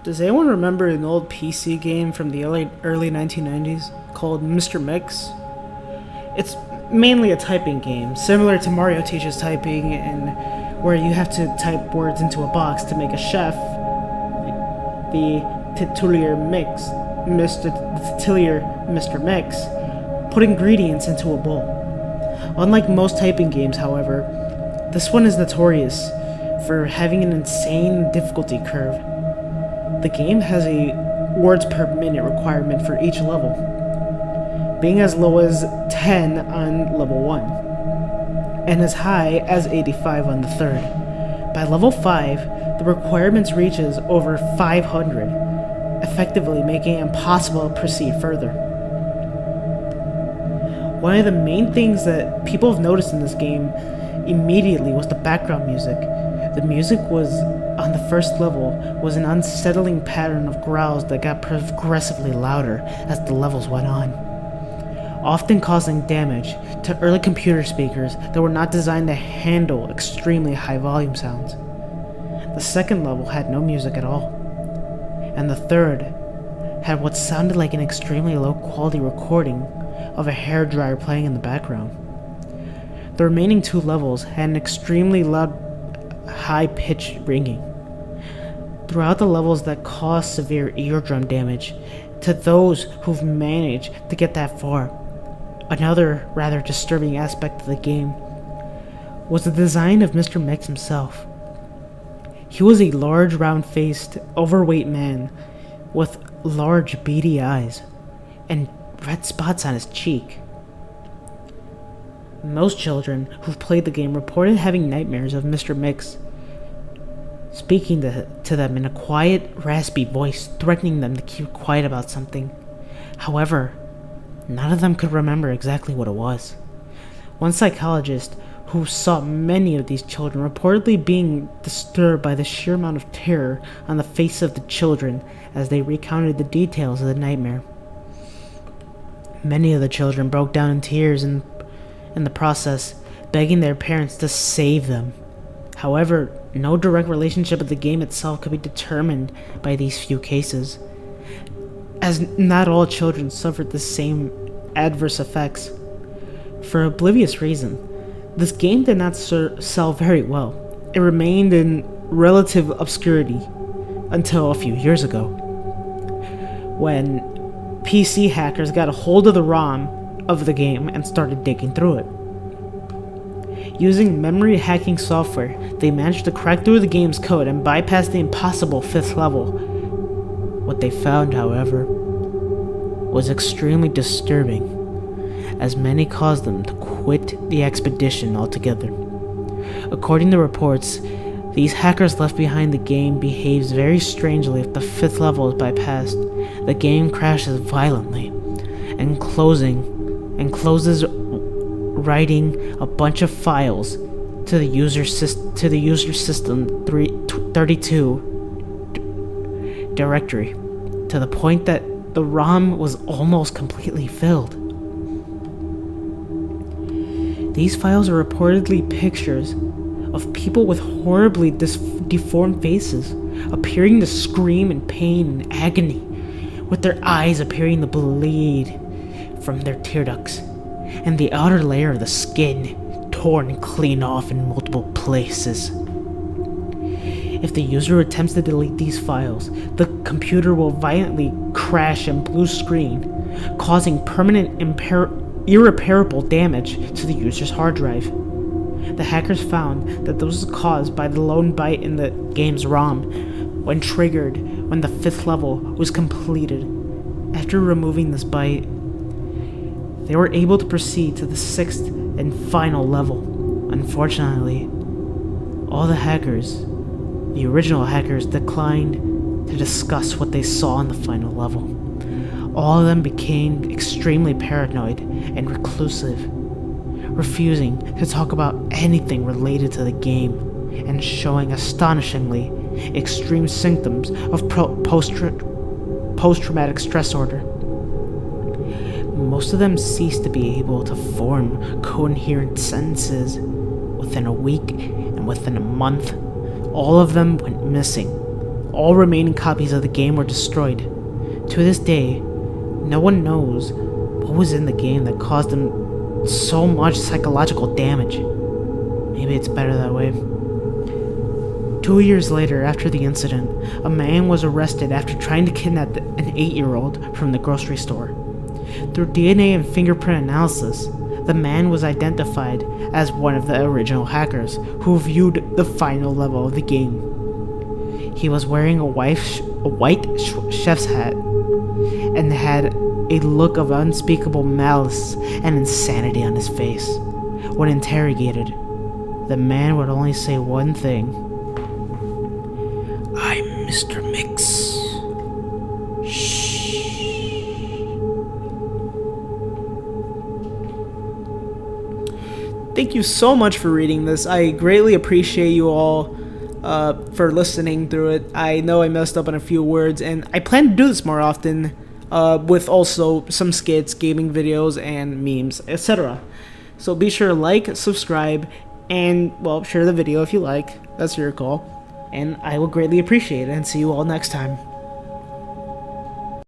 Does anyone remember an old PC game from the early 1990s called Mr.mix? It's mainly a typing game, similar to Mario Teaches Typing, and where you have to type words into a box to make a chef. The titular mix, Mr. Mix, put ingredients into a bowl. Unlike most typing games, however, this one is notorious for having an insane difficulty curve. The game has a words per minute requirement for each level, being as low as 10 on level 1, and as high as 85 on the third. By level 5, the requirements reaches over 500, effectively making it impossible to proceed further. One of the main things that people have noticed in this game immediately was the background music. The music on the first level was an unsettling pattern of growls that got progressively louder as the levels went on, often causing damage to early computer speakers that were not designed to handle extremely high volume sounds. The second level had no music at all, and the third had what sounded like an extremely low quality recording of a hairdryer playing in the background. The remaining 2 levels had an extremely loud, high-pitched ringing throughout the levels that caused severe eardrum damage to those who've managed to get that far. Another rather disturbing aspect of the game was the design of Mr. Mix himself. He was a large, round-faced, overweight man with large, beady eyes and red spots on his cheek. Most children who've played the game reported having nightmares of Mr. Mix speaking to them in a quiet, raspy voice, threatening them to keep quiet about something. However, none of them could remember exactly what it was. One psychologist who saw many of these children reportedly being disturbed by the sheer amount of terror on the face of the children as they recounted the details of the nightmare. Many of the children broke down in tears in the process, begging their parents to save them. However, no direct relationship with the game itself could be determined by these few cases, as not all children suffered the same adverse effects. For oblivious reason, this game did not sell very well. It remained in relative obscurity until a few years ago, when PC hackers got a hold of the ROM of the game and started digging through it. Using memory hacking software, they managed to crack through the game's code and bypass the impossible 5th level. What they found, however, was extremely disturbing, as many caused them to quit the expedition altogether. According to reports, these hackers left behind the game behaves very strangely if the 5th level is bypassed. The game crashes violently and closes writing a bunch of files to the user system 32 directory, to the point that the ROM was almost completely filled. These files are reportedly pictures of people with horribly deformed faces, appearing to scream in pain and agony, with their eyes appearing to bleed from their tear ducts, and the outer layer of the skin torn clean off in multiple places. If the user attempts to delete these files, the computer will violently crash and blue screen, causing permanent irreparable damage to the user's hard drive. The hackers found that this was caused by the lone byte in the game's ROM when triggered when the 5th level was completed. After removing this byte, they were able to proceed to the 6th and final level. Unfortunately, all the original hackers, declined to discuss what they saw in the final level. All of them became extremely paranoid and reclusive, refusing to talk about anything related to the game, and showing astonishingly extreme symptoms of post-traumatic stress disorder. Most of them ceased to be able to form coherent sentences within a week, and within a month, all of them went missing, All remaining copies of the game were destroyed. To this day, no one knows what was in the game that caused him so much psychological damage. Maybe it's better that way. 2 years later, after the incident, a man was arrested after trying to kidnap an 8-year-old from the grocery store. Through DNA and fingerprint analysis, the man was identified as one of the original hackers who viewed the final level of the game. He was wearing a white chef's hat and had a look of unspeakable malice and insanity on his face. When interrogated, the man would only say one thing: "I'm Mr. Mix." Shh. Thank you so much for reading this. I greatly appreciate you all for listening through it. I know I messed up on a few words, and I plan to do this more often with also some skits, gaming videos, and memes, etc. So be sure to like, subscribe, and, well, share the video if you like. That's your call. And I will greatly appreciate it, and see you all next time.